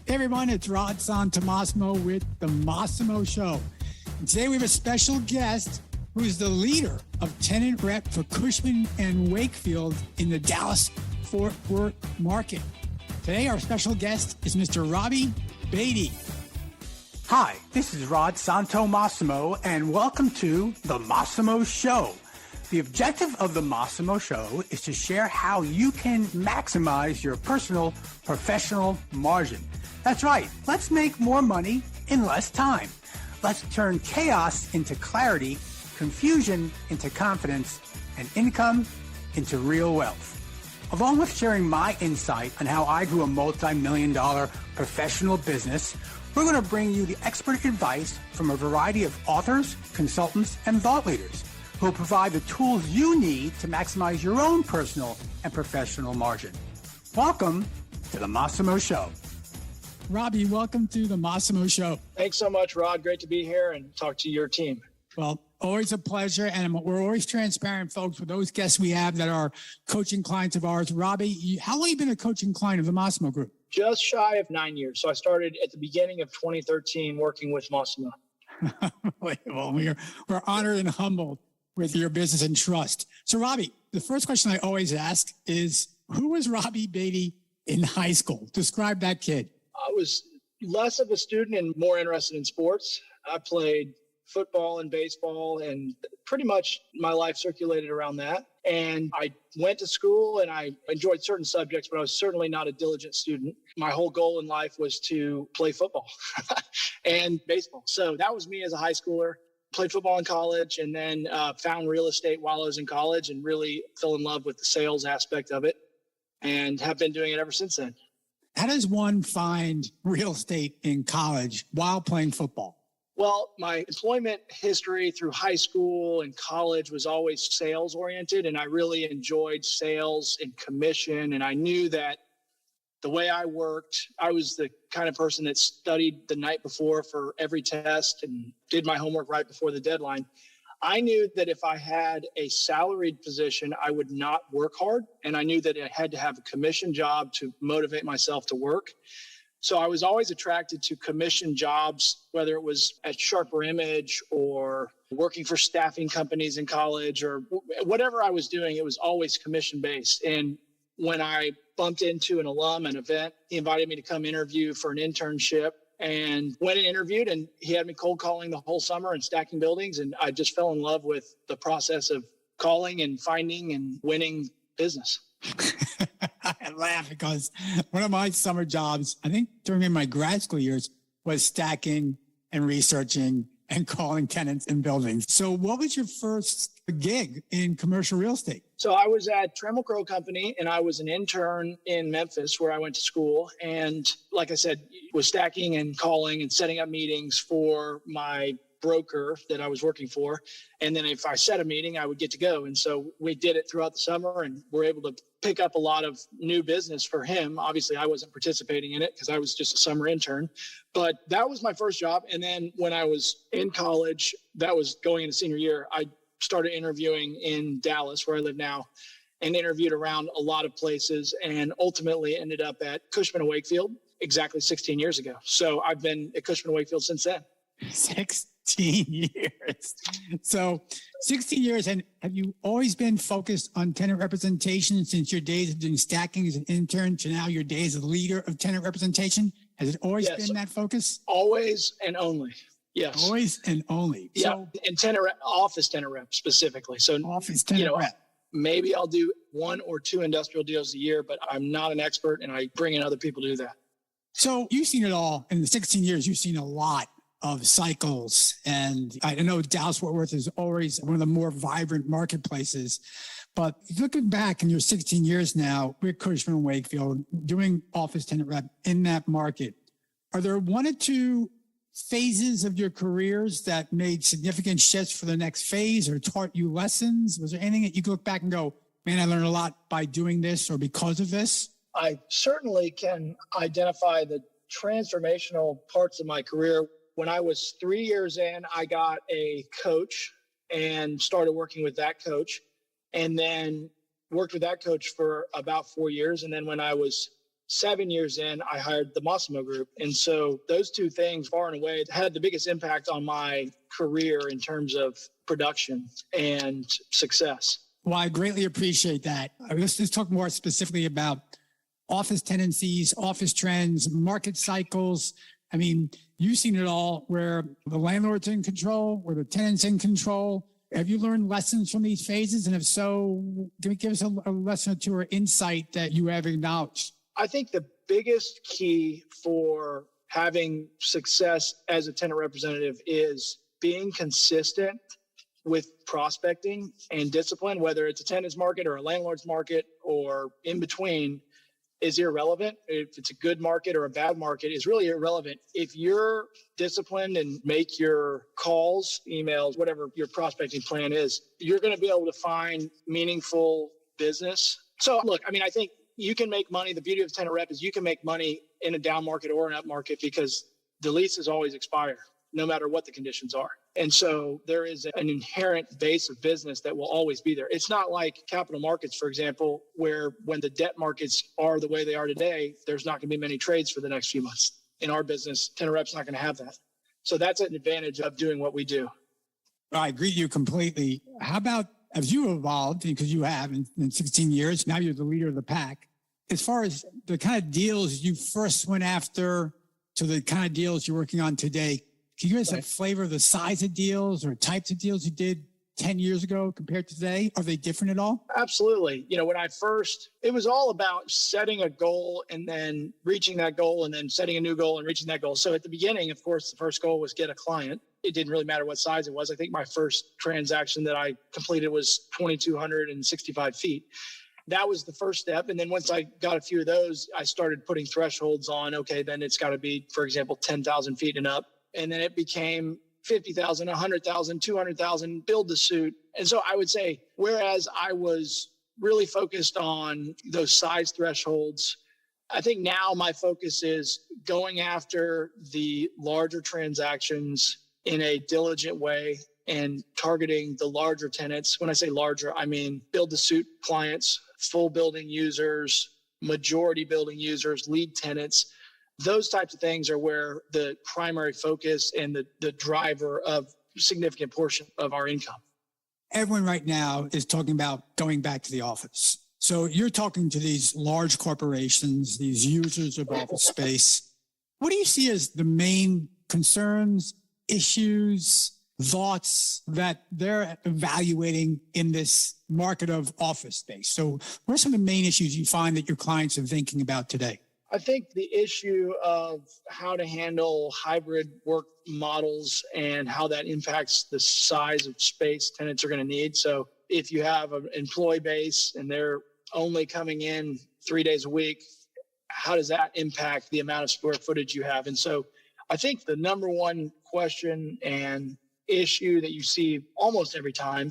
Hey everyone, it's Rod Santomassimo with the Massimo Show. And today we have a special guest who's the leader of Tenant Rep for Cushman and Wakefield in the Dallas-Fort Worth market. Today our special guest is Mr. Robbie Baty. Hi, this is Rod Santomassimo and welcome to the Massimo Show. The objective of the Massimo Show is to share how you can maximize your personal, professional margin. That's right. Let's make more money in less time. Let's turn chaos into clarity, confusion into confidence, and income into real wealth. Along with sharing my insight on how I grew a multi-million-dollar professional business, we're going to bring you the expert advice from a variety of authors, consultants, and thought leaders who will provide the tools you need to maximize your own personal and professional margin. Welcome to the Massimo Show. Robbie, welcome to the Massimo Show. Thanks so much, Rod. Great to be here and talk to your team. Well, always a pleasure. And we're always transparent, folks, with those guests we have that are coaching clients of ours. Robbie, how long have you been a coaching client of the Massimo Group? Just shy of 9 years. So I started at the beginning of 2013 working with Massimo. Well, we're honored and humbled with your business and trust. So, Robbie, the first question I always ask is, who was Robbie Baty in high school? Describe that kid. I was less of a student and more interested in sports. I played football and baseball, and pretty much my life circulated around that. And I went to school and I enjoyed certain subjects, but I was certainly not a diligent student. My whole goal in life was to play football and baseball. So that was me as a high schooler. Played football in college and then found real estate while I was in college and really fell in love with the sales aspect of it and have been doing it ever since then. How does one find real estate in college while playing football? Well, my employment history through high school and college was always sales oriented, and I really enjoyed sales and commission. And I knew that the way I worked, I was the kind of person that studied the night before for every test and did my homework right before the deadline. I knew that if I had a salaried position, I would not work hard. And I knew that I had to have a commission job to motivate myself to work. So I was always attracted to commission jobs, whether it was at Sharper Image or working for staffing companies in college or whatever I was doing, it was always commission based. And when I bumped into an alum, an event, he invited me to come interview for an internship. And went and interviewed, and he had me cold calling the whole summer and stacking buildings. And I just fell in love with the process of calling and finding and winning business. I laugh because one of my summer jobs, I think during my grad school years, was stacking and researching and calling tenants in buildings. So what was your first gig in commercial real estate? So I was at Trammell Crow Company, and I was an intern in Memphis where I went to school. And like I said, was stacking and calling and setting up meetings for my broker that I was working for. And then if I set a meeting, I would get to go. And so we did it throughout the summer and were able to pick up a lot of new business for him. Obviously, I wasn't participating in it because I was just a summer intern. But that was my first job. And then when I was in college, that was going into senior year, I started interviewing in Dallas, where I live now, and interviewed around a lot of places and ultimately ended up at Cushman Wakefield exactly 16 years ago. So I've been at Cushman Wakefield since then. 16 years. So 16 years. And have you always been focused on tenant representation since your days of doing stacking as an intern to now your days as leader of tenant representation? Has it always been that focus? Always and only. Yes. Always and only. Yeah. So, and office tenant rep specifically. So office tenant rep. Maybe I'll do 1 or 2 industrial deals a year, but I'm not an expert and I bring in other people to do that. So you've seen it all. In the 16 years, you've seen a lot of cycles. And I know Dallas-Fort Worth is always one of the more vibrant marketplaces. But looking back in your 16 years now with Cushman Wakefield, doing office tenant rep in that market, are there 1 or 2 phases of your careers that made significant shifts for the next phase or taught you lessons? Was there anything that you could look back and go, man, I learned a lot by doing this or because of this? I certainly can identify the transformational parts of my career. When I was 3 years in, I got a coach and started working with that coach, and then worked with that coach for about 4 years. And then when I was 7 years in, I hired the Massimo group. And so those two things far and away had the biggest impact on my career in terms of production and success. Well, I greatly appreciate that. Let's talk more specifically about office tenancies, office trends, market cycles. I mean, you've seen it all where the landlord's in control, where the tenant's in control. Have you learned lessons from these phases? And if so, give us a lesson or two or insight that you have acknowledged. I think the biggest key for having success as a tenant representative is being consistent with prospecting and discipline, whether it's a tenant's market or a landlord's market or in between, is irrelevant. If it's a good market or a bad market is really irrelevant. If you're disciplined and make your calls, emails, whatever your prospecting plan is, you're going to be able to find meaningful business. So look, I mean, I think you can make money. The beauty of tenant rep is you can make money in a down market or an up market because the leases always expire no matter what the conditions are. And so there is an inherent base of business that will always be there. It's not like capital markets, for example, where when the debt markets are the way they are today, there's not going to be many trades for the next few months. In our business, tenant rep's not going to have that. So that's an advantage of doing what we do. I agree with you completely. How about as you evolved, because you have in 16 years, now you're the leader of the pack. As far as the kind of deals you first went after to the kind of deals you're working on today, can you give us a flavor of the size of deals or types of deals you did 10 years ago compared to today? Are they different at all? Absolutely. You know, when I first, it was all about setting a goal and then reaching that goal and then setting a new goal and reaching that goal. So at the beginning, of course, the first goal was get a client. It didn't really matter what size it was. I think my first transaction that I completed was 2,265 feet. That was the first step. And then once I got a few of those, I started putting thresholds on, okay, then it's got to be, for example, 10,000 feet and up. And then it became 50,000, 100,000, 200,000, build the suit. And so I would say, whereas I was really focused on those size thresholds, I think now my focus is going after the larger transactions in a diligent way and targeting the larger tenants. When I say larger, I mean build to suit clients, full building users, majority building users, lead tenants. Those types of things are where the primary focus and the driver of a significant portion of our income. Everyone right now is talking about going back to the office. So you're talking to these large corporations, these users of office space. What do you see as the main concerns, issues, thoughts that they're evaluating in this market of office space? So what are some of the main issues you find that your clients are thinking about today? I think the issue of how to handle hybrid work models and how that impacts the size of space tenants are going to need. So if you have an employee base and they're only coming in 3 days a week, how does that impact the amount of square footage you have? And so I think the number one question and issue that you see almost every time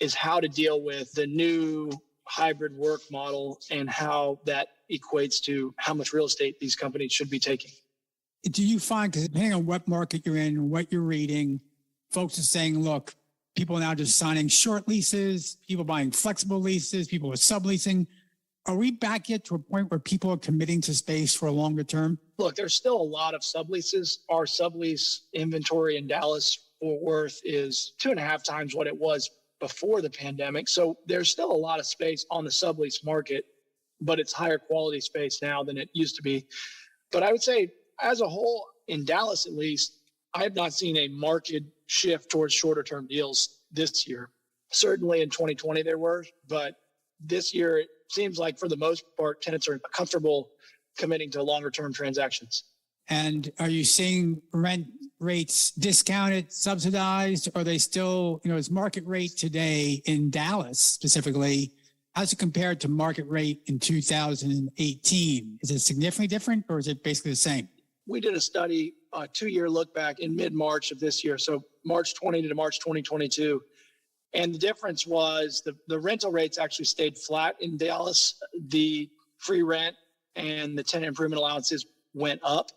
is how to deal with the new hybrid work model and how that equates to how much real estate these companies should be taking. Do you find, because depending on what market you're in and what you're reading, folks are saying, look, people are now just signing short leases, people buying flexible leases, people are subleasing. Are we back yet to a point where people are committing to space for a longer term? Look, there's still a lot of subleases. Our sublease inventory in Dallas-Fort Worth is 2.5 times what it was before the pandemic. So there's still a lot of space on the sublease market, but it's higher quality space now than it used to be. But I would say as a whole, in Dallas at least, I have not seen a marked shift towards shorter term deals this year. Certainly in 2020 there were, but this year it seems like for the most part, tenants are comfortable committing to longer term transactions. And are you seeing rent rates discounted, subsidized? Are they still, is market rate today in Dallas specifically, how's it compared to market rate in 2018? Is it significantly different or is it basically the same? We did a study, a 2-year look back in mid-March of this year. So March 20 to March 2022. And the difference was the rental rates actually stayed flat in Dallas. The free rent and the tenant improvement allowances went up.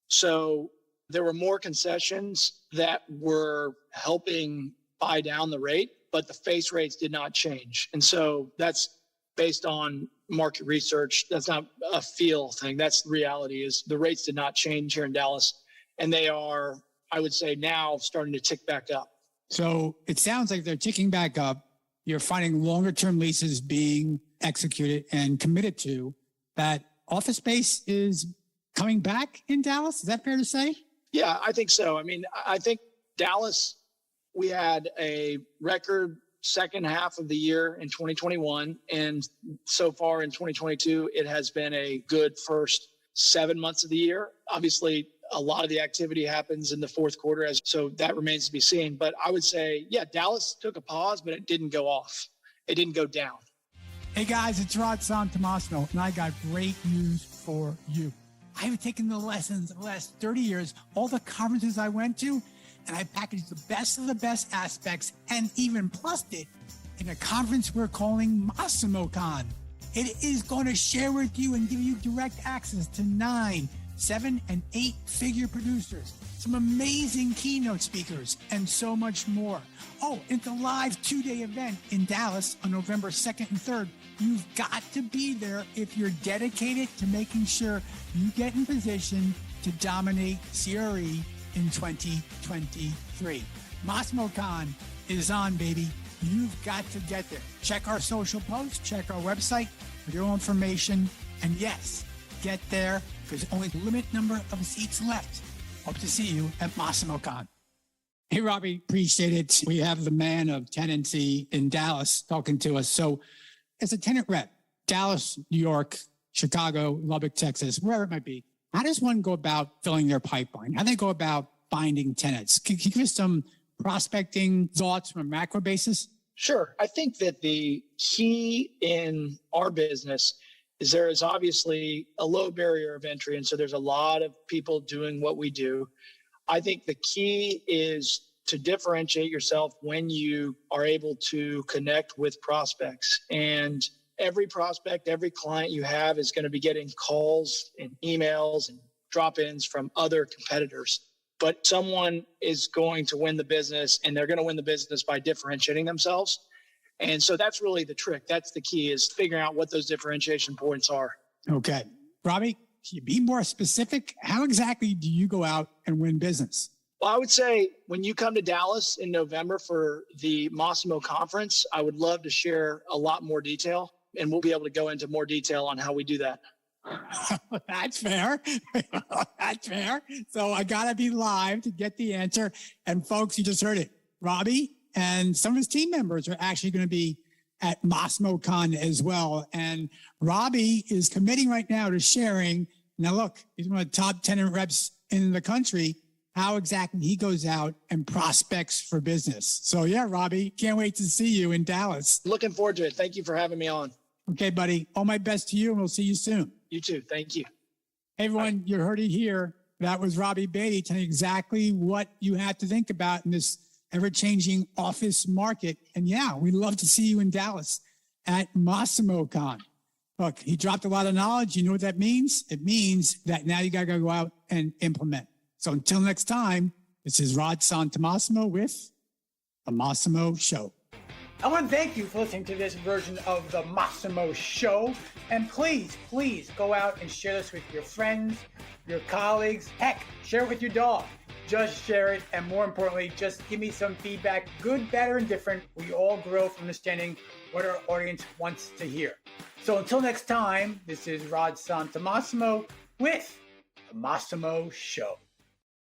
So there were more concessions that were helping buy down the rate, but the face rates did not change. And so that's based on market research. That's not a feel thing. That's the reality. Is the rates did not change here in Dallas, and they are, I would say, now starting to tick back up. So it sounds like they're ticking back up. You're finding longer term leases being executed and committed to. That office space is coming back in Dallas. Is that fair to say? Yeah, I think so. I mean, I think Dallas, we had a record second half of the year in 2021. And so far in 2022, it has been a good first 7 months of the year. Obviously, a lot of the activity happens in the fourth quarter, so that remains to be seen. But I would say, yeah, Dallas took a pause, but it didn't go off. It didn't go down. Hey guys, it's Rod Santomassimo, and I got great news for you. I have taken the lessons of the last 30 years, all the conferences I went to, and I packaged the best of the best aspects and even plussed it in a conference we're calling Massimo Con. It is going to share with you and give you direct access to 9, 7, and 8-figure producers, some amazing keynote speakers, and so much more. Oh, it's a live 2-day event in Dallas on November 2nd and 3rd. You've got to be there if you're dedicated to making sure you get in position to dominate CRE in 2023. Massimo Con is on, baby. You've got to get there. Check our social posts, check our website for your information, and yes, get there because only a limited number of seats left. Hope to see you at Massimo Con. Hey, Robbie, appreciate it. We have the man of tenancy in Dallas talking to us. So as a tenant rep, Dallas, New York, Chicago, Lubbock, Texas, wherever it might be, how does one go about filling their pipeline? How do they go about finding tenants? Can you give us some prospecting thoughts from a macro basis? Sure. I think that the key in our business is there is obviously a low barrier of entry. And so there's a lot of people doing what we do. I think the key is to differentiate yourself when you are able to connect with prospects. And every prospect, every client you have is going to be getting calls and emails and drop-ins from other competitors. But someone is going to win the business, and they're going to win the business by differentiating themselves. And so that's really the trick. That's the key, is figuring out what those differentiation points are. Okay. Robbie, can you be more specific? How exactly do you go out and win business? Well, I would say when you come to Dallas in November for the Massimo conference, I would love to share a lot more detail, and we'll be able to go into more detail on how we do that. That's fair. That's fair. So I got to be live to get the answer. And folks, you just heard it. Robbie and some of his team members are actually going to be at Massimo Con as well. And Robbie is committing right now to sharing. Now, look, he's one of the top tenant reps in the country, how exactly he goes out and prospects for business. So yeah, Robbie, can't wait to see you in Dallas. Looking forward to it. Thank you for having me on. Okay, buddy. All my best to you, and we'll see you soon. You too. Thank you. Hey, everyone, you heard it here. That was Robbie Baty telling you exactly what you have to think about in this ever-changing office market. And yeah, we'd love to see you in Dallas at Massimo Con. Look, he dropped a lot of knowledge. You know what that means? It means that now you got to go out and implement. So until next time, this is Rod Santomassimo with The Massimo Show. I want to thank you for listening to this version of The Massimo Show. And please, please go out and share this with your friends, your colleagues. Heck, share it with your dog. Just share it. And more importantly, just give me some feedback, good, better, and different. We all grow from understanding what our audience wants to hear. So until next time, this is Rod Santomassimo with The Massimo Show.